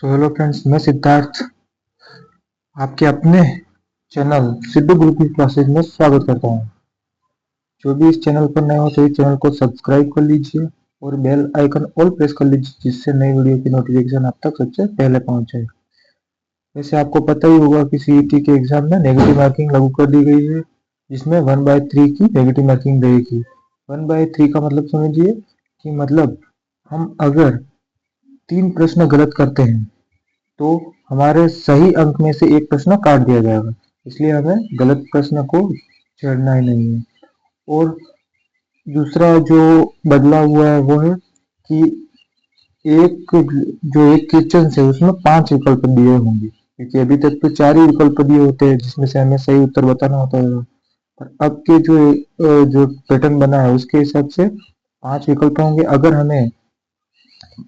So hello friends, मैं सिद्धार्थ आपके अपने चैनल सिद्धू गुरुकुल क्लासेज में स्वागत करता हूँ। जो भी इस चैनल पर नए हो तो इस चैनल को सब्सक्राइब कर लीजिए और बेल आइकन ऑल प्रेस कर लीजिए, जिससे नई वीडियो की नोटिफिकेशन आप तक सबसे पहले पहुंचे। वैसे आपको पता ही होगा कि सीईटी के एग्जाम में नेगेटिव मार्किंग लागू कर दी गई है, जिसमें 1/3 की नेगेटिव मार्किंग रहेगी। 1/3 का मतलब समझिए कि मतलब हम अगर 3 प्रश्न गलत करते हैं तो हमारे सही अंक में से एक प्रश्न काट दिया जाएगा। इसलिए हमें गलत प्रश्न को छेड़ना ही नहीं है। और दूसरा जो बदलाव हुआ है वो है कि एक एक क्वेश्चन है उसमें 5 विकल्प दिए होंगे, क्योंकि अभी तक तो 4 ही विकल्प दिए होते हैं जिसमें से हमें सही उत्तर बताना होता है। पर अब के जो पैटर्न बना है उसके हिसाब से 5 विकल्प होंगे। अगर हमें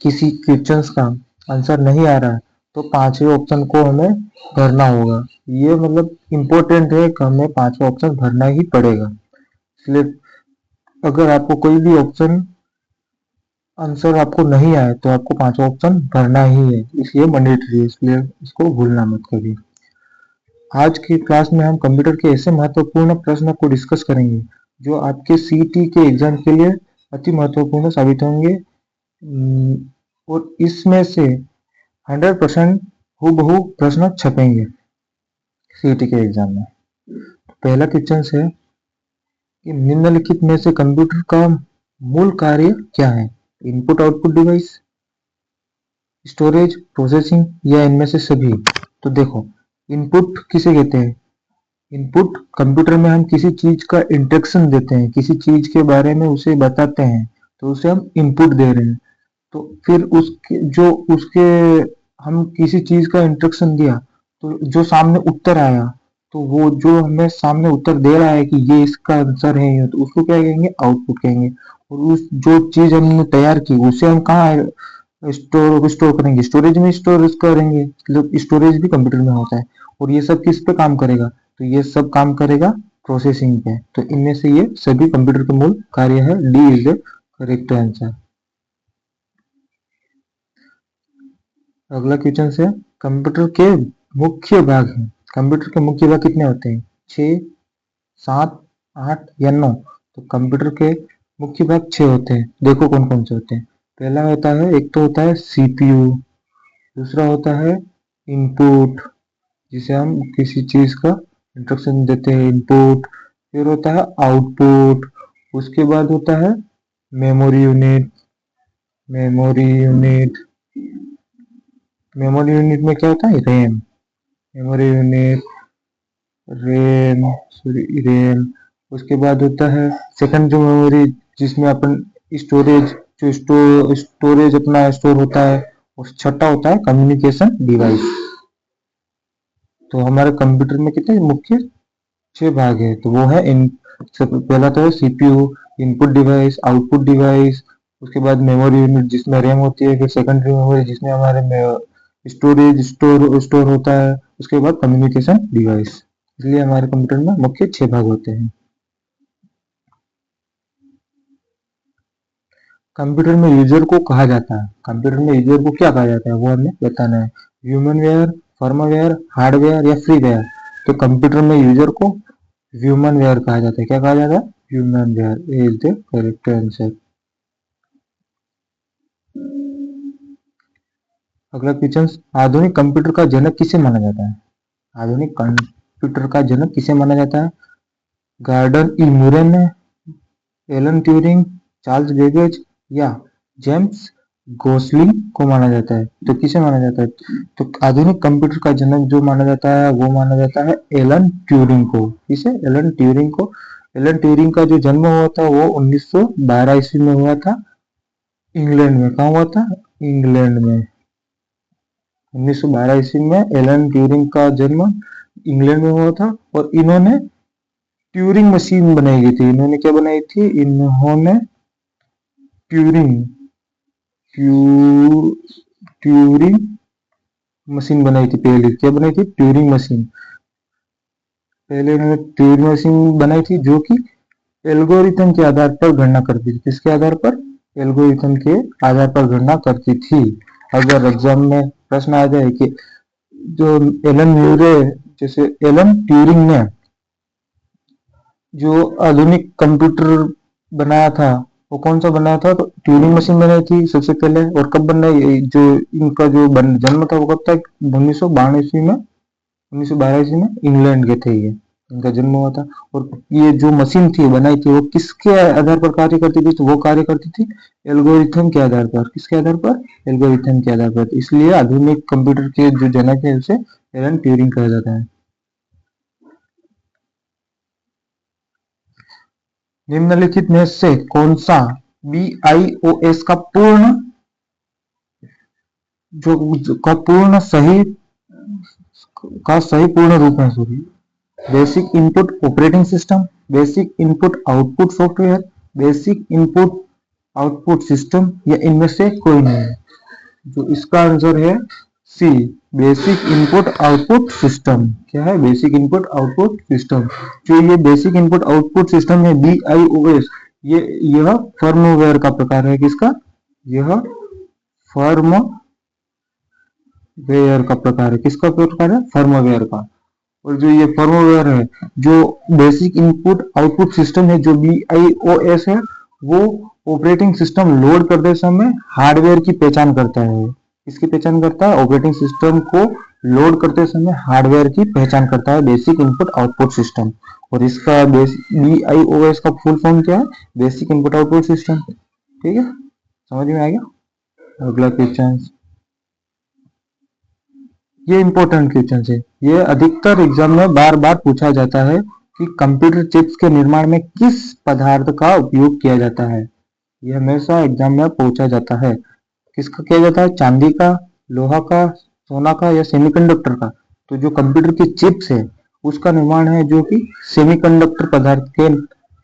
किसी क्वेश्चन का आंसर नहीं आ रहा है तो पांचवें ऑप्शन को हमें भरना होगा। ये मतलब इम्पोर्टेंट है कि हमें पांचवा ऑप्शन भरना ही पड़ेगा। इसलिए अगर आपको कोई भी ऑप्शन आंसर आपको नहीं आए तो आपको पांचवा ऑप्शन भरना ही है, इसलिए मैंडेटरी है, इसलिए इसको भूलना मत करिए। आज की क्लास में हम कंप्यूटर के ऐसे महत्वपूर्ण प्रश्न को डिस्कस करेंगे जो आपके सीईटी के एग्जाम के लिए अति महत्वपूर्ण साबित होंगे। और इसमें से 100% हूबहू प्रश्न छपेंगे सीईटी के एग्जाम में। पहला क्वेश्चन है कि निम्नलिखित में से कंप्यूटर का मूल कार्य क्या है? Input output device, storage, processing या इनमें से सभी? तो देखो, इनपुट किसे कहते हैं? इनपुट कंप्यूटर में हम किसी चीज का इंस्ट्रक्शन देते हैं, किसी चीज के बारे में उसे बताते हैं, तो उसे हम इनपुट दे रहे हैं। तो फिर उसके हम किसी चीज का इंस्ट्रक्शन दिया तो जो सामने उत्तर आया, तो वो जो हमें सामने उत्तर दे रहा है कि ये इसका आंसर है, तो उसको क्या कहेंगे? आउटपुट कहेंगे। और उस जो चीज हमने तैयार की उसे हम कहाँ स्टोर करेंगे? स्टोरेज में स्टोर करेंगे। मतलब स्टोरेज भी कंप्यूटर में होता है। और ये सब किस पे काम करेगा? तो ये सब काम करेगा प्रोसेसिंग पे। तो इनमें से ये सभी कंप्यूटर के मूल कार्य है। D is the correct answer. अगला क्वेश्चन है, कंप्यूटर के मुख्य भाग हैं। कंप्यूटर के मुख्य भाग कितने होते हैं? 6, 7, 8 या 9? तो कंप्यूटर के मुख्य भाग 6 होते हैं। देखो कौन कौन से होते हैं। पहला होता है, एक तो होता है सीपीयू, दूसरा होता है इनपुट, जिसे हम किसी चीज का इंस्ट्रक्शन देते हैं, इनपुट। फिर होता है आउटपुट। उसके बाद होता है memory unit. Memory unit memory unit में क्या होता है? रैम। Memory unit, RAM. उसके बाद होता है सेकंड जो मेमोरी, जिसमें अपन स्टोरेज, स्टोरेज अपना स्टोर होता है। और छठा होता है कम्युनिकेशन डिवाइस। तो हमारे कंप्यूटर में कितने मुख्य 6 भाग है? तो वो है इन पहला तो है CPU, input device, output device. उसके बाद मेमोरी यूनिट जिसमें रैम होती है। फिर सेकेंडरी मेमोरी जिसमें हमारे स्टोरेज स्टोर होता है। उसके बाद कम्युनिकेशन डिवाइस। इसलिए हमारे कंप्यूटर में मुख्य 6 भाग होते हैं। कंप्यूटर में यूजर को कहा जाता है। कंप्यूटर में यूजर को क्या कहा जाता है वो हमें बताना है। ह्यूमनवेयर, फर्मवेयर, हार्डवेयर या फ्रीवेयर? तो कंप्यूटर में यूजर को ह्यूमनवेयर कहा जाता है। क्या कहा जाता है? ह्यूमनवेयर इज द करेक्ट आंसर। अगला क्वेश्चन, आधुनिक कंप्यूटर का जनक किसे माना जाता है? आधुनिक कंप्यूटर का जनक किसे माना जाता है? गार्डन ई मूरे ने, एलन ट्यूरिंग, चार्ल्स बेबेज या जेम्स गोसलिंग को माना जाता है? तो किसे माना जाता है? तो आधुनिक कंप्यूटर का जनक जो माना जाता है वो माना जाता है एलन ट्यूरिंग को। किसे? एलन ट्यूरिंग को। एलन ट्यूरिंग का जो जन्म हुआ था वो 1912 ईस्वी में हुआ था, इंग्लैंड में। कहाँ हुआ था? इंग्लैंड में। 1912 ईस्वी में एलन ट्यूरिंग का जन्म इंग्लैंड में हुआ था। और इन्होंने ट्यूरिंग मशीन बनाई गई थी। इन्होंने क्या बनाई थी? इन्होंने ट्यूरिंग ट्यूरिंग मशीन बनाई थी। पहले क्या बनाई थी? Turing machine. पहले इन्होंने ट्यूरिंग मशीन बनाई थी जो कि एल्गोरिथम के आधार पर गणना करती थी। किसके आधार पर? एल्गोरिथम के आधार पर गणना करती थी। अगर एग्जाम में प्रश्न आ जाए कि जो एलन म्यूरे, जैसे एलन ट्यूरिंग ने जो आधुनिक कंप्यूटर बनाया था, वो कौन सा बनाया था? तो ट्यूरिंग मशीन बनाई थी सबसे पहले। और कब बनाई? जो इनका जो जन्म था वो कब था? 1992 ईस्वी में, 1912 ईस्वी में इंग्लैंड के थे ये, इनका जन्म हुआ था। और ये जो मशीन थी बनाई थी वो किसके आधार पर कार्य करती थी? तो वो कार्य करती थी एल्गोरिथम के आधार पर। किसके आधार पर? एल्गोरिथम के आधार पर। इसलिए आधुनिक कंप्यूटर के जो जनक है उसे एलन ट्यूरिंग कहा जाता है। निम्नलिखित में से कौन सा BIOS का पूर्ण का पूर्ण सही पूर्ण रूप है? Sorry, basic input operating system, basic input output software, basic input output system, या इनमें से कोई नहीं है? जो इसका आंसर है सी, बेसिक इनपुट आउटपुट सिस्टम। क्या है? Basic input output system. जो ये बेसिक इनपुट आउटपुट सिस्टम है BIOS, यह फर्मवेयर का प्रकार है। किसका? यह फर्मवेयर का प्रकार है। किसका प्रकार है? फर्मवेयर का। और जो ये फर्मवेयर है, जो बेसिक इनपुट आउटपुट सिस्टम है, जो BIOS है, वो ऑपरेटिंग सिस्टम लोड करते समय हार्डवेयर की पहचान करता है। इसकी पहचान करता है? ऑपरेटिंग सिस्टम को लोड करते समय हार्डवेयर की पहचान करता है बेसिक इनपुट आउटपुट सिस्टम। और इसका BIOS का फुल फॉर्म क्या है? Basic input output system. ठीक है, समझ में आ गया? अगला क्वेश्चन, ये इंपॉर्टेंट क्वेश्चन है। ये अधिकतर एग्जाम में बार बार पूछा जाता है कि कंप्यूटर चिप्स के निर्माण में किस पदार्थ का उपयोग किया जाता है। ये हमेशा एग्जाम में पूछा जाता है। किसका किया जाता है? चांदी का, लोहा का, सोना का, या सेमीकंडक्टर का? तो जो कंप्यूटर की चिप्स है उसका निर्माण है जो कि सेमीकंडक्टर पदार्थ के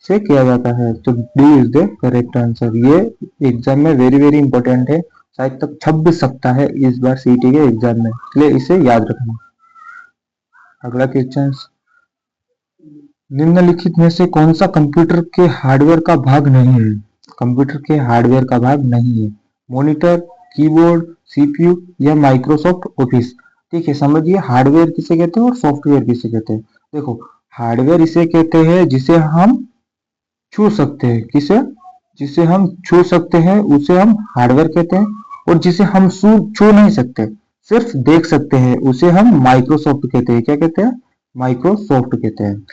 से किया जाता है। तो D is the correct answer. ये एग्जाम में वेरी वेरी इंपॉर्टेंट है, शायद तक छप भी सकता है इस बार सीटी के एग्जाम में, इसलिए इसे याद रखना। अगला क्वेश्चन, निम्नलिखित में से कौन सा कंप्यूटर के हार्डवेयर का भाग नहीं है? कंप्यूटर के हार्डवेयर का भाग नहीं है। मॉनिटर, कीबोर्ड, CPU, या माइक्रोसॉफ्ट ऑफिस? ठीक है, समझिए हार्डवेयर किसे कहते हैं और सॉफ्टवेयर किसे कहते हैं। देखो, हार्डवेयर इसे कहते हैं जिसे हम छू सकते हैं। किसे? जिसे हम छू सकते हैं उसे हम हार्डवेयर कहते हैं। और जिसे हम छू नहीं सकते, सिर्फ देख सकते हैं, उसे हम माइक्रोसॉफ्ट कहते हैं। क्या कहते हैं? माइक्रोसॉफ्ट कहते हैं।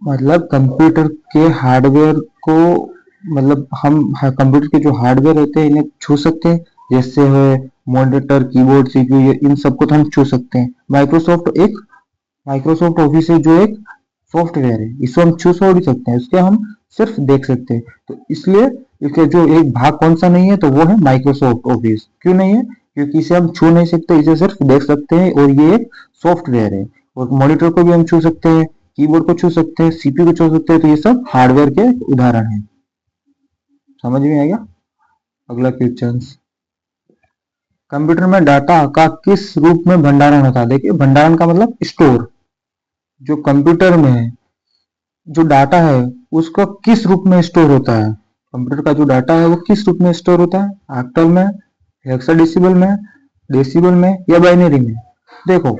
मतलब कंप्यूटर के हार्डवेयर को, मतलब हम कंप्यूटर के जो हार्डवेयर होते हैं इन्हें छू सकते हैं, जैसे है मॉनिटर, कीबोर्ड, CPU, इन सबको तो हम छू सकते हैं। माइक्रोसॉफ्ट ऑफिस है जो एक सॉफ्टवेयर है, इसको हम छू थोड़ी सकते हैं, उसके हम सिर्फ देख सकते हैं। तो इसलिए इसका जो एक भाग कौन सा नहीं है, तो वो है माइक्रोसॉफ्ट ऑफिस। क्यों नहीं है? क्योंकि इसे हम छू नहीं सकते, इसे सिर्फ देख सकते हैं, और ये एक सॉफ्टवेयर है। और मॉनिटर को भी हम छू सकते हैं, कीबोर्ड को छू सकते हैं, CPU को छू सकते हैं, तो ये सब हार्डवेयर के उदाहरण हैं। समझ में आ गया? अगला क्वेश्चन, कंप्यूटर में डाटा का किस रूप में भंडारण होता है? देखिए, भंडारण का मतलब स्टोर। जो कंप्यूटर में जो डाटा है उसको किस रूप में स्टोर होता है? कंप्यूटर का जो डाटा है वो किस रूप में स्टोर होता है? ऑक्टल में, हेक्साडेसिमल में, डेसिमल में, या बाइनरी में? देखो,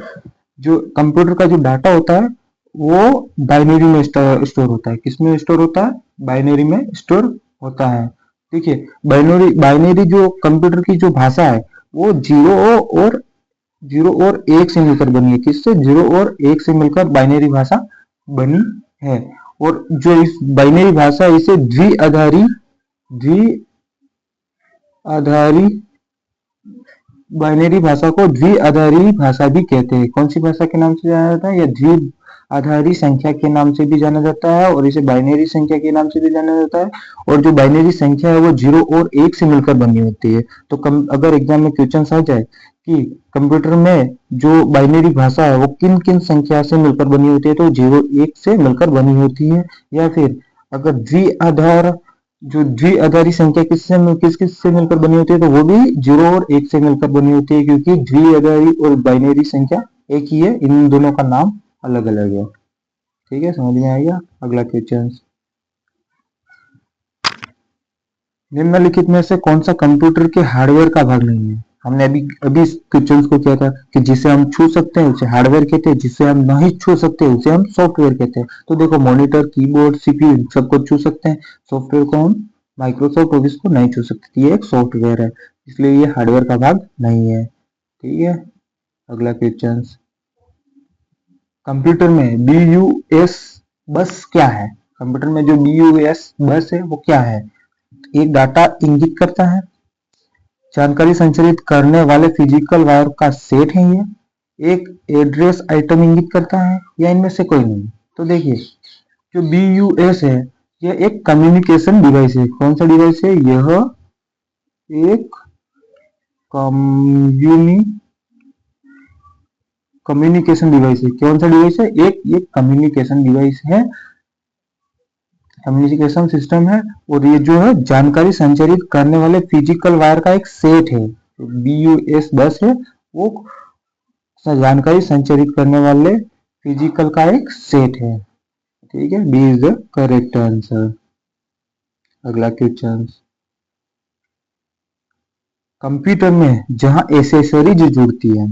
जो कंप्यूटर का जो डाटा होता है वो बाइनरी में स्टोर होता है। किसमें स्टोर होता है? बाइनरी में स्टोर होता है। देखिए, बाइनरी जो कंप्यूटर की जो भाषा है वो जीरो और एक से मिलकर बनी है। किससे? जीरो और एक से मिलकर बाइनरी भाषा बनी है। और जो इस बाइनरी भाषा है इसे द्विआधारी बाइनरी भाषा को द्विआधारी भाषा भी कहते हैं। कौन सी भाषा के नाम से जाना जाता है? या द्विआधारी संख्या के नाम से भी जाना जाता है, और इसे बाइनरी संख्या के नाम से भी जाना जाता है। और जो बाइनरी संख्या है वो जीरो और एक से मिलकर बनी होती है। तो अगर एग्जाम में क्वेश्चन आ जाए कि कंप्यूटर में जो बाइनरी भाषा है वो किन किन संख्या से मिलकर बनी होती है, तो जीरो एक से मिलकर बनी होती है। या फिर अगर द्विआधारी संख्या किस किस से मिलकर बनी होती है, तो वो भी जीरो और एक से मिलकर बनी होती है, क्योंकि द्विआधारी और बाइनरी संख्या एक ही है, इन दोनों का नाम अलग अलग है। ठीक है, समझ में आ गया? अगला क्वेश्चन, निम्नलिखित में से कौन सा कंप्यूटर के हार्डवेयर का भाग नहीं है? हमने अभी अभी इस क्वेश्चन को किया था कि जिसे हम छू सकते हैं उसे हार्डवेयर कहते हैं, जिसे हम नहीं छू सकते उसे हम सॉफ्टवेयर कहते हैं। तो देखो मॉनिटर, कीबोर्ड, सीपीयू सबको छू सकते हैं, सॉफ्टवेयर को हम माइक्रोसॉफ्ट ऑफिस को नहीं छू सकते, ये एक सॉफ्टवेयर है, इसलिए ये हार्डवेयर का भाग नहीं है। ठीक है, अगला क्वेश्चन, कंप्यूटर में BUS बस क्या है? कंप्यूटर में जो BUS बस है वो क्या है? एक डाटा इंगित करता है, जानकारी संचारित करने वाले फिजिकल वायर का सेट है ये, एक एड्रेस आइटम इंगित करता है, या इनमें से कोई नहीं। तो देखिए जो BUS है यह एक कम्युनिकेशन डिवाइस है। कौन सा डिवाइस है? यह एक कम्युनिकेशन डिवाइस है। कौन सा डिवाइस है? एक कम्युनिकेशन डिवाइस है, कम्युनिकेशन सिस्टम है, और ये जो है जानकारी संचारित करने वाले फिजिकल वायर का एक सेट है। BUS बस है वो जानकारी संचारित करने वाले फिजिकल का एक सेट है। ठीक है, B is the correct answer. अगला क्वेश्चन, कंप्यूटर में जहां एसेसरीज जुड़ती है,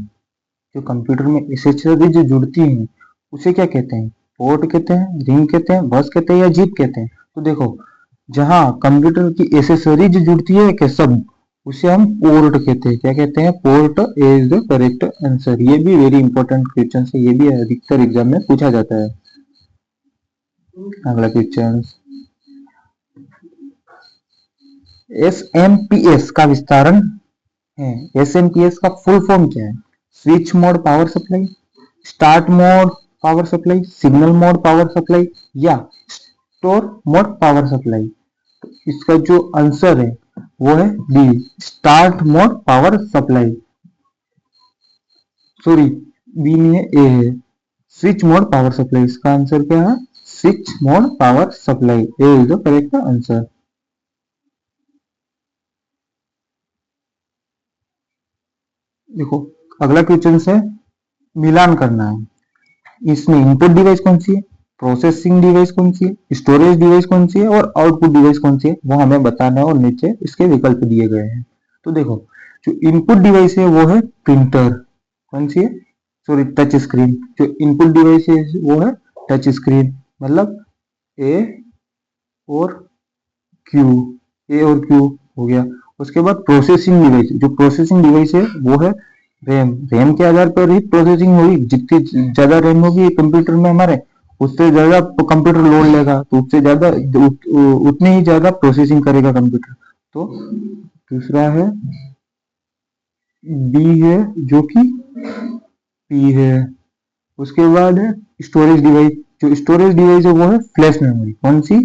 जो कंप्यूटर में एसेसरीज जुड़ती हैं उसे क्या कहते हैं? पोर्ट कहते हैं, रिंग कहते हैं, बस कहते हैं, या जीप कहते हैं? तो देखो जहां कंप्यूटर की एसेसरीज जुड़ती है कि सब, उसे हम पोर्ट कहते हैं। क्या कहते हैं? Port is the correct answer. ये भी वेरी इंपॉर्टेंट क्वेश्चन है, ये भी अधिकतर एग्जाम में पूछा जाता है। अगला क्वेश्चन, SMPS का विस्तारण है। SMPS का फुल फॉर्म क्या है? Switch mode power supply, start mode power supply, signal mode power supply, या स्टोर मोड पावर सप्लाई? तो इसका जो आंसर है वो है B, start mode power supply. Sorry, B नहीं है, ए है, स्विच मोड पावर सप्लाई। इसका आंसर क्या है? Switch mode power supply, A is the correct answer. देखो अगला क्वेश्चन है, मिलान करना है। इसमें इनपुट डिवाइस कौन सी है, प्रोसेसिंग डिवाइस कौन सी है, स्टोरेज डिवाइस कौन सी है, और आउटपुट डिवाइस कौन सी है, वो हमें बताना है, और नीचे इसके विकल्प दिए गए हैं। तो देखो जो इनपुट डिवाइस है वो है प्रिंटर। कौन सी है? Sorry, touch screen. जो इनपुट डिवाइस है वो है टच स्क्रीन, मतलब ए और क्यू, ए और क्यू हो गया। उसके बाद प्रोसेसिंग डिवाइस, जो प्रोसेसिंग डिवाइस है वो है रैम। रैम के आधार पर ही प्रोसेसिंग होगी, जितनी ज्यादा रैम होगी कंप्यूटर में हमारे, उससे ज्यादा कंप्यूटर लोड लेगा, तो उससे ज्यादा उतनी ही ज्यादा प्रोसेसिंग करेगा कंप्यूटर। तो दूसरा है बी है, जो कि पी है। उसके बाद है स्टोरेज डिवाइस। जो स्टोरेज डिवाइस है वो है फ्लैश मेमोरी। कौन सी?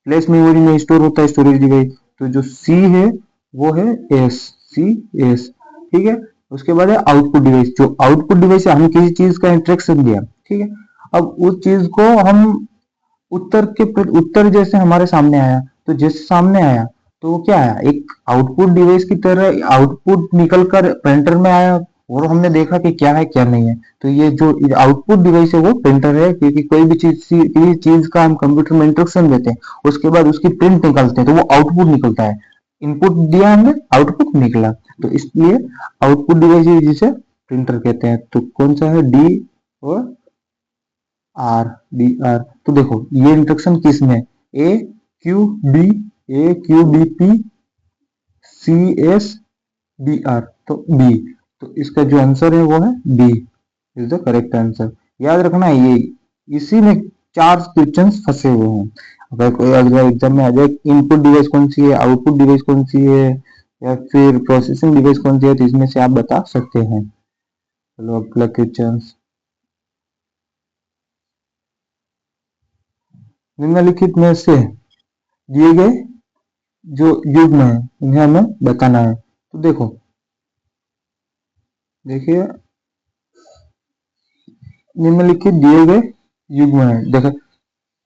फ्लैश मेमोरी में स्टोर होता है स्टोरेज डिवाइस। तो जो सी है वो है एस, सी एस। ठीक है, उसके बाद है आउटपुट डिवाइस। जो आउटपुट डिवाइस है, हम किसी चीज का इंस्ट्रक्शन दिया, ठीक है, अब उस चीज को हम उत्तर जैसे हमारे सामने आया, तो जैसे सामने आया तो वो क्या आया? एक आउटपुट डिवाइस की तरह आउटपुट निकल कर प्रिंटर में आया, और हमने देखा कि क्या है क्या नहीं है। तो ये जो आउटपुट डिवाइस है वो प्रिंटर है, क्योंकि कोई भी किसी चीज का हम कंप्यूटर में इंस्ट्रक्शन देते हैं, उसके बाद उसकी प्रिंट निकलते हैं, तो वो आउटपुट निकलता है। इनपुट दिया हमने, आउटपुट निकला, तो इसलिए आउटपुट डिवाइस जिसे प्रिंटर कहते हैं। तो कौन सा है? डी और आर, डी आर। तो देखो ये इंस्ट्रक्शन किस में? A Q D, A Q D P, C S D R, तो बी। तो इसका जो आंसर है वो है B is the correct answer. याद रखना ये इसी में चार क्वेश्चन फंसे हुए हैं। अगर कोई अगला एग्जाम में आ जाए इनपुट डिवाइस कौन सी है, आउटपुट डिवाइस कौन सी है, या फिर प्रोसेसिंग डिवाइस कौन सी है, तो इसमें से आप बता सकते हैं। चलो अगला क्वेश्चन, निम्नलिखित में से दिए गए जो युग्म है इन्हें हमें बताना है। तो देखो देखिए निम्नलिखित दिए गए युग्म है, देखो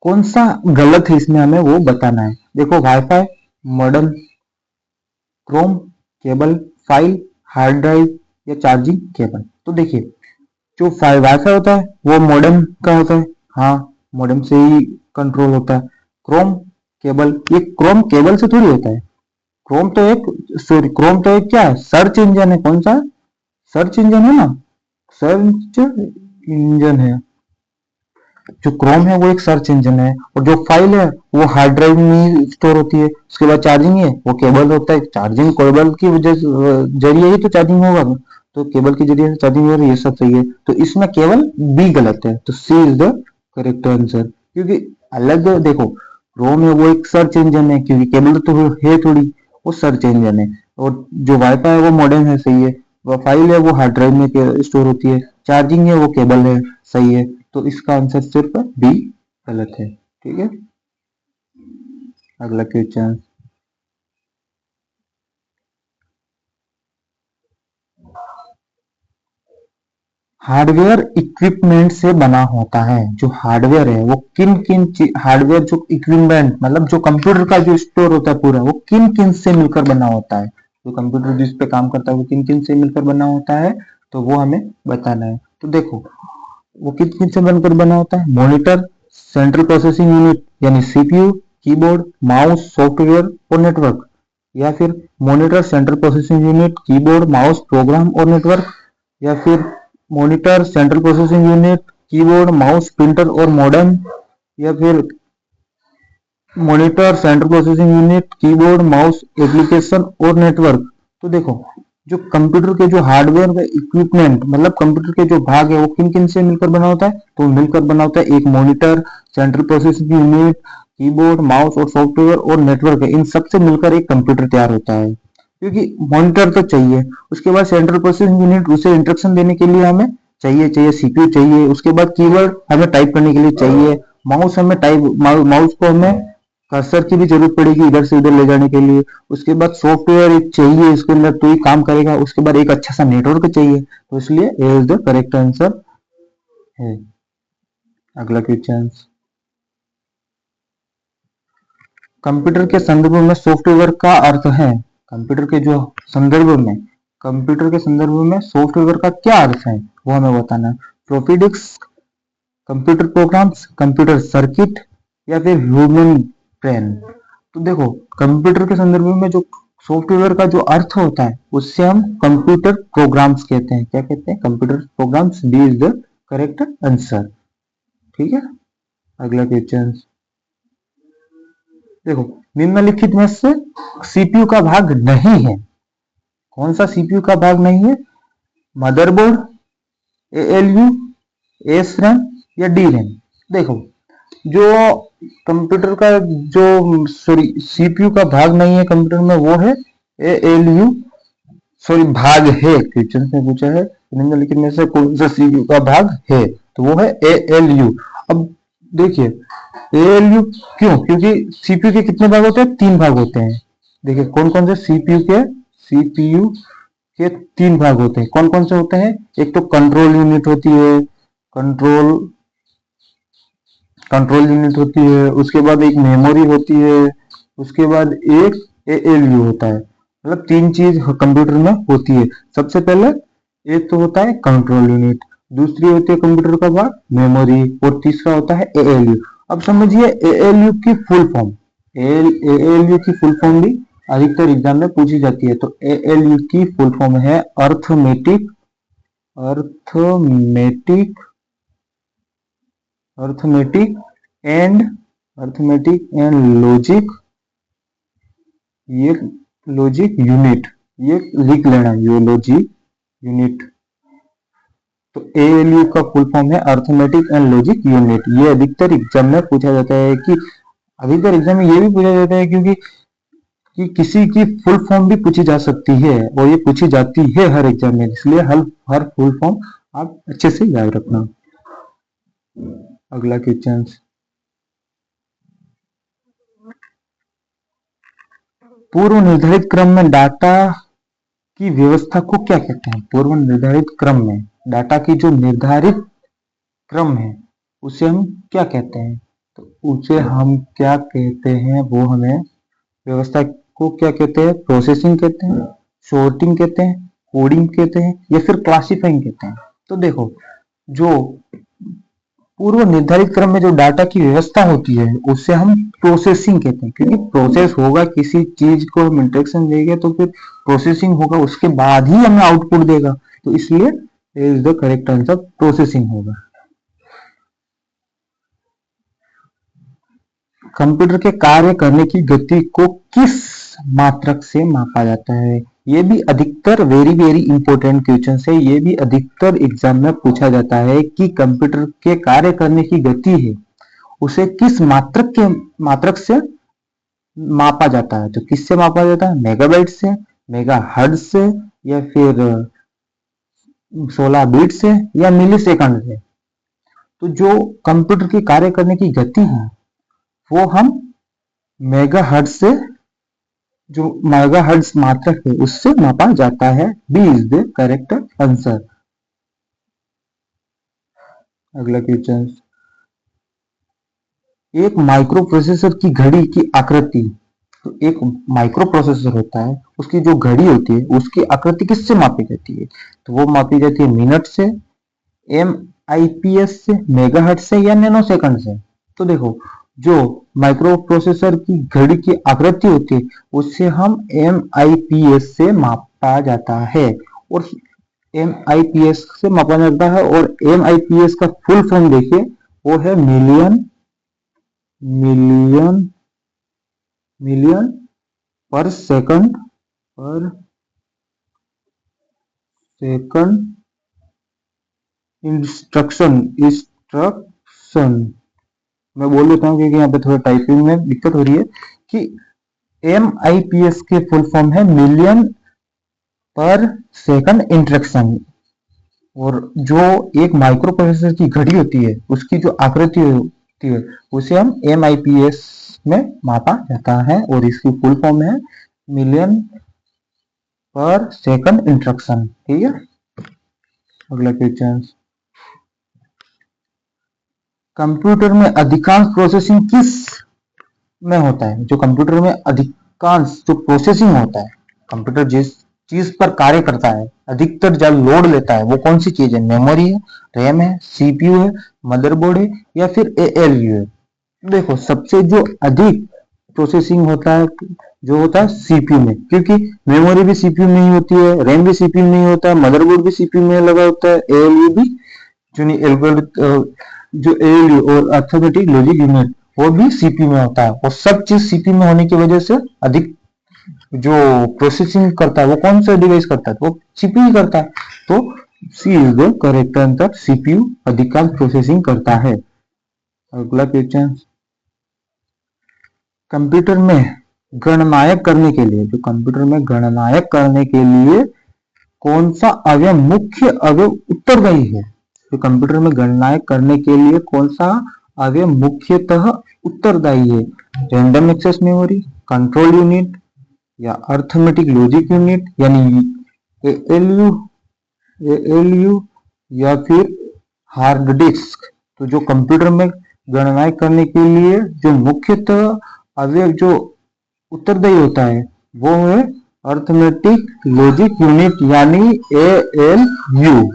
कौन सा गलत है इसमें हमें वो बताना है। देखो wifi, modem, Chrome, cable, file, hard drive, या चार्जिंग केबल? तो देखिए जो वाईफाई होता है वो मॉडेम का होता है, हाँ मॉडेम से ही कंट्रोल होता है। क्रोम केबल, ये क्रोम केबल से थोड़ी होता है, क्रोम तो एक सॉरी क्रोम तो एक क्या है, सर्च इंजन है। कौन सा सर्च इंजन है ना, सर्च इंजन है। जो क्रोम है वो एक सर्च इंजन है, और जो फाइल है वो हार्ड ड्राइव में स्टोर होती है। उसके बाद चार्जिंग है, वो केबल होता है, चार्जिंग केबल की वजह जरिए ही तो चार्जिंग होगा। तो केबल के जरिए से चार्जिंग हो रही है, ये सब सही है। तो इसमें केवल बी गलत है, तो C is the correct answer. क्योंकि अलग देखो, क्रोम है वो एक सर्च इंजन है, क्योंकि केबल तो है थोड़ी, वो सर्च इंजन है। और जो वाईफाई है वो मॉडेम है, सही है। वो फाइल है वो हार्ड ड्राइव में स्टोर होती है। चार्जिंग है वो केबल है, सही है। तो इसका आंसर सिर्फ बी गलत है। ठीक है, अगला क्वेश्चन। हार्डवेयर इक्विपमेंट से बना होता है। जो हार्डवेयर है वो किन किन हार्डवेयर जो इक्विपमेंट मतलब जो कंप्यूटर का जो स्टोर होता है पूरा, वो किन किन से मिलकर बना होता है। जो कंप्यूटर जिस पे काम करता है वो किन किन से मिलकर बना होता है, तो वो हमें बताना है। तो देखो, वो किन किन से बनकर बना होता है। मॉनिटर, सेंट्रल प्रोसेसिंग यूनिट यानी सीपीयू, कीबोर्ड, माउस, सॉफ्टवेयर और नेटवर्क। या फिर monitor, central processing unit, keyboard, mouse, program और नेटवर्क। या फिर monitor, central processing unit, keyboard, mouse, printer और मॉडेम। या फिर monitor, central processing unit, keyboard, mouse, application और नेटवर्क। तो देखो, जो कंप्यूटर के जो हार्डवेयर व इक्विपमेंट मतलब कंप्यूटर के जो भाग है वो किन किन से मिलकर बना होता है, तो मिलकर बना होता है एक monitor, central processing unit, keyboard, mouse और सॉफ्टवेयर और नेटवर्क है। इन सबसे मिलकर एक कंप्यूटर तैयार होता है। क्योंकि मॉनिटर तो चाहिए, उसके बाद सेंट्रल प्रोसेसिंग यूनिट उसे इंस्ट्रक्शन देने के लिए हमें चाहिए चाहिए सीपीयू चाहिए। उसके बाद कीबोर्ड हमें टाइप करने के लिए चाहिए। माउस हमें टाइप माउस को हमें कर्सर की भी जरूरत पड़ेगी इधर से उधर ले जाने के लिए। उसके बाद सॉफ्टवेयर एक चाहिए, इसके अंदर तो ही काम करेगा। उसके बाद एक अच्छा सा नेटवर्क चाहिए। तो इसलिए ए इज द करेक्ट आंसर है। अगला क्वेश्चन। कंप्यूटर के संदर्भ में सॉफ्टवेयर का अर्थ है। कंप्यूटर के जो संदर्भ में कंप्यूटर के संदर्भ में सॉफ्टवेयर का क्या अर्थ है, वो हमें बताना है। Floppy disk, computer programs, computer circuit या फिर ह्यूमन ब्रेन। तो देखो, कंप्यूटर के संदर्भ में जो सॉफ्टवेयर का जो अर्थ होता है उससे हम कंप्यूटर प्रोग्राम्स कहते हैं। क्या कहते हैं, computer programs. D is the correct answer. ठीक है, अगला क्वेश्चन। देखो, निम्नलिखित में से सीपीयू का भाग नहीं है। कौन सा सीपीयू का भाग नहीं है। मदरबोर्ड, एएलयू, एस रैम या डी रैम। देखो, जो कंप्यूटर का जो सॉरी सीपीयू का भाग नहीं है कंप्यूटर में, वो है एएलयू। सॉरी, भाग है, क्वेश्चन में पूछा है निम्नलिखित में से कौन सा सीपीयू का भाग है, तो वो है एएलयू। अब देखिए, एएलयू क्यों, क्योंकि सीपीयू के कितने भाग होते हैं, तीन भाग होते हैं। देखिए कौन कौन से सीपीयू के तीन भाग होते हैं। कौन कौन से होते हैं, एक तो कंट्रोल यूनिट होती है, कंट्रोल कंट्रोल यूनिट होती है। उसके बाद एक मेमोरी होती है। उसके बाद एक एएलयू होता है। मतलब तीन चीज कंप्यूटर में होती है। सबसे पहले एक तो होता है कंट्रोल यूनिट, दूसरी होती है कंप्यूटर का भाग मेमोरी, और तीसरा होता है एएलयू। अब समझिए एएलयू की फुल फॉर्म। एएलयू की फुल फॉर्म भी अधिकतर एग्जाम में पूछी जाती है। तो एएलयू की फुल फॉर्म है arithmetic arithmetic arithmetic and arithmetic and logic, ये लॉजिक यूनिट, ये लिख लेना, ये लॉजिक यूनिट। तो एएलयू का फुल फॉर्म है अर्थमेटिक एंड लॉजिक यूनिट। ये अधिकतर एग्जाम में पूछा जाता है कि अधिकतर एग्जाम में ये भी पूछा जाता है क्योंकि कि किसी की फुल फॉर्म भी पूछी जा सकती है, और ये पूछी जाती है हर एग्जाम में, इसलिए हर फुल फॉर्म आप अच्छे से याद रखना। अगला क्वेश्चन। पूर्व निर्धारित क्रम में डाटा की व्यवस्था को क्या कहते हैं। पूर्व निर्धारित क्रम में डाटा की जो निर्धारित क्रम है उसे हम क्या कहते हैं, तो उसे हम क्या कहते हैं, वो हमें व्यवस्था को क्या कहते हैं, प्रोसेसिंग कहते हैं, सॉर्टिंग कहते हैं, कोडिंग कहते हैं या फिर क्लासिफाइंग कहते हैं। तो देखो, जो पूर्व निर्धारित क्रम में जो डाटा की व्यवस्था होती है उससे हम प्रोसेसिंग कहते हैं, क्योंकि प्रोसेस होगा किसी चीज को हम इंस्ट्रक्शन देंगे तो फिर प्रोसेसिंग होगा, उसके बाद ही हमें आउटपुट देगा, तो इसलिए is the correct answer processing होगा। कंप्यूटर के कार्य करने की गति को किस मात्रक से मापा जाता है? ये भी अधिकतर वेरी वेरी इंपॉर्टेंट क्वेश्चन है, ये भी अधिकतर एग्जाम में पूछा जाता है कि कंप्यूटर के कार्य करने की गति है उसे किस मात्रक से मापा जाता है। तो किससे मापा जाता है? मेगाबाइट से, मेगाहर्ट्ज से, या फिर 16 बिट से, या मिली सेकंड से। तो जो कंप्यूटर के कार्य करने की गति है वो हम मेगाहर्ट्ज से, जो मेगाहर्ट्ज मात्रक है उससे मापा जाता है। B is the correct answer. अगला क्वेश्चन, एक माइक्रो प्रोसेसर की घड़ी की आकृति, तो एक माइक्रो प्रोसेसर होता है उसकी जो घड़ी होती है उसकी आकृति किससे मापी जाती है? तो वो मापी जाती है मिनट से, MIPS से, मेगाहर्ट्ज से, या नैनो सेकंड से। तो देखो जो माइक्रो प्रोसेसर की घड़ी की आकृति होती है उससे हम MIPS से मापा जाता है, और MIPS से मापा जाता है, और MIPS का फुल फॉर्म देखिए वो है मिलियन पर सेकंड इंस्ट्रक्शन। मैं बोल देता हूँ क्योंकि यहाँ पे थोड़ा टाइपिंग में दिक्कत हो रही है कि MIPS के फुल फॉर्म है मिलियन पर सेकंड इंस्ट्रक्शन, और जो एक माइक्रो प्रोसेसर की घड़ी होती है उसकी जो आकृति होती है उसे हम MIPS में मापा जाता है, और इसकी फुल फॉर्म है मिलियन पर सेकंड इंस्ट्रक्शन। ठीक है। अगला क्वेश्चन, कंप्यूटर में अधिकांश प्रोसेसिंग किस में होता है? जो कंप्यूटर में अधिकांश जो प्रोसेसिंग होता है, कंप्यूटर जिस चीज पर कार्य करता है अधिकतर जब लोड लेता है वो कौन सी चीज है? मेमोरी है, रैम है, CPU है, मदरबोर्ड है, या फिर ALU है। देखो सबसे जो अधिक प्रोसेसिंग होता है जो होता है CPU में, क्योंकि मेमोरी भी CPU में ही होती है, रैम भी CPU में ही होता है, मदरबोर्ड भी CPU में लगा होता है, ALU भी जो ALU और अर्थमेटिक लॉजिक यूनिट वो भी CPU में होता है, और सब चीज CPU में होने की वजह से अधिक जो प्रोसेसिंग करता है वो कौन सा डिवाइस करता है? वो CPU ही करता है। तो C is the correct answer, CPU अधिकांश प्रोसेसिंग करता है। अगला क्वेश्चन, कंप्यूटर में गणनायक करने के लिए, जो कंप्यूटर में गणनायक करने के लिए कौन सा अवयव मुख्य अवयव उत्तरदायी है? तो कंप्यूटर में गणनायक करने के लिए कौन सा अवयव मुख्यतः उत्तरदायी है? Random access memory, control unit, या अर्थमेटिक लॉजिक यूनिट यानी ALU, या फिर हार्ड डिस्क। तो जो कंप्यूटर में गणनाएं करने के लिए जो मुख्यतः अवयव जो उत्तरदायी होता है वो है अर्थमेटिक लॉजिक यूनिट यानी ALU।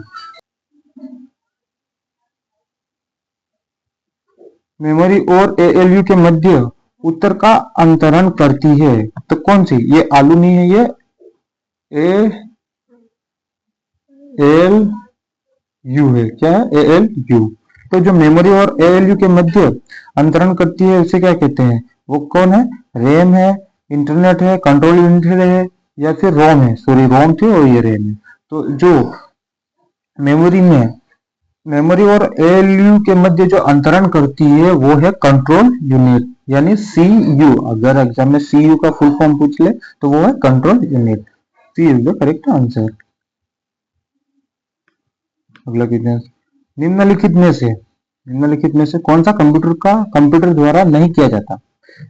मेमोरी और ALU के मध्य उत्तर का अंतरण करती है, तो कौन सी? ये आलू नहीं है, ये ALU है। क्या है? ALU। तो जो मेमोरी और ALU के मध्य अंतरण करती है उसे क्या कहते हैं? वो कौन है? रैम है, इंटरनेट है, कंट्रोल यूनिट है, या फिर रोम है। सॉरी रोम थे और ये रैम है। तो जो मेमोरी और ALU के मध्य जो अंतरण करती है वो है कंट्रोल यूनिट यानी CU। अगर एग्जाम में CU का फुल फॉर्म पूछ ले तो वो है control unit. C is the correct answer. अगला क्वेश्चन, निम्नलिखित में से कौन सा कंप्यूटर द्वारा नहीं किया जाता?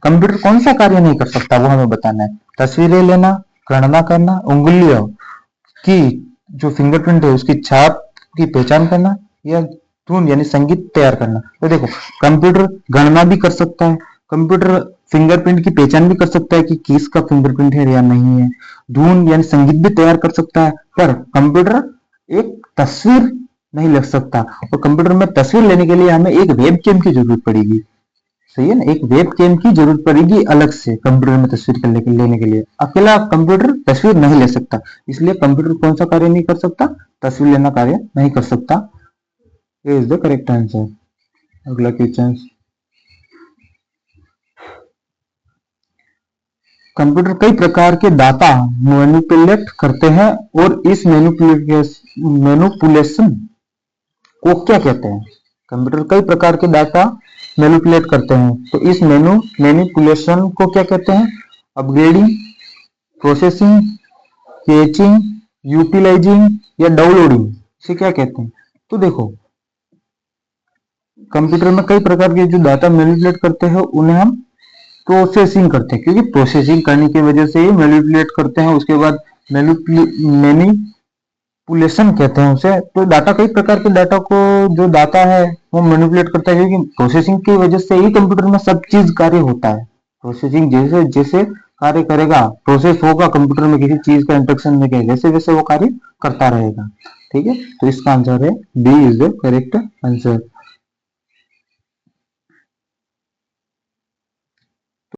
कंप्यूटर कौन सा कार्य नहीं कर सकता वो हमें बताना है। तस्वीरें लेना, गणना करना, उंगलियों की जो फिंगरप्रिंट है उसकी छाप की पहचान करना, या धुन यानी संगीत तैयार करना। तो देखो कंप्यूटर गणना भी कर सकता है, कंप्यूटर फिंगरप्रिंट की पहचान भी कर सकता है कि किसका फिंगरप्रिंट है या नहीं है, धुन यानी संगीत भी तैयार कर सकता है, पर कंप्यूटर एक तस्वीर नहीं लिख सकता। और कंप्यूटर में तस्वीर लेने के लिए हमें एक वेबकैम की जरूरत पड़ेगी, सही है ना, एक वेबकैम की जरूरत पड़ेगी अलग से कंप्यूटर में तस्वीर लेने के लिए। अकेला कंप्यूटर तस्वीर नहीं ले सकता, इसलिए कंप्यूटर कौन सा कार्य नहीं कर सकता, तस्वीर लेना कार्य नहीं कर सकता। ये इज द करेक्ट आंसर। अगला क्वेश्चन, कंप्यूटर कई प्रकार के डाटा मैनिपुलेट करते हैं और इस मैनिपुलेशन को क्या कहते हैं? कंप्यूटर कई प्रकार के डाटा मैनिपुलेट करते हैं, तो इस मैनिपुलेशन को क्या कहते हैं? अपग्रेडिंग, प्रोसेसिंग, कैचिंग, यूटिलाइजिंग या डाउनलोडिंग, इसे क्या कहते हैं? तो देखो, कंप्यूटर में कई प्रकार के जो डाटा मैनिपुलेट करते हैं उन्हें हम प्रोसेसिंग करते हैं, क्योंकि प्रोसेसिंग करने की वजह से ही मैनिपुलेट करते हैं। उसके बाद मैनिपुलेशन कहते हैं उसे। तो डाटा, कई प्रकार के डाटा को जो डाटा है वो मैनिपुलेट करता है, क्योंकि प्रोसेसिंग की वजह से ही कंप्यूटर में सब चीज कार्य होता है। प्रोसेसिंग जैसे जैसे कार्य करेगा, प्रोसेस होगा कंप्यूटर में किसी चीज का इंस्ट्रक्शन में, वैसे वैसे वो कार्य करता रहेगा। ठीक है, तो इसका आंसर है B is the correct answer.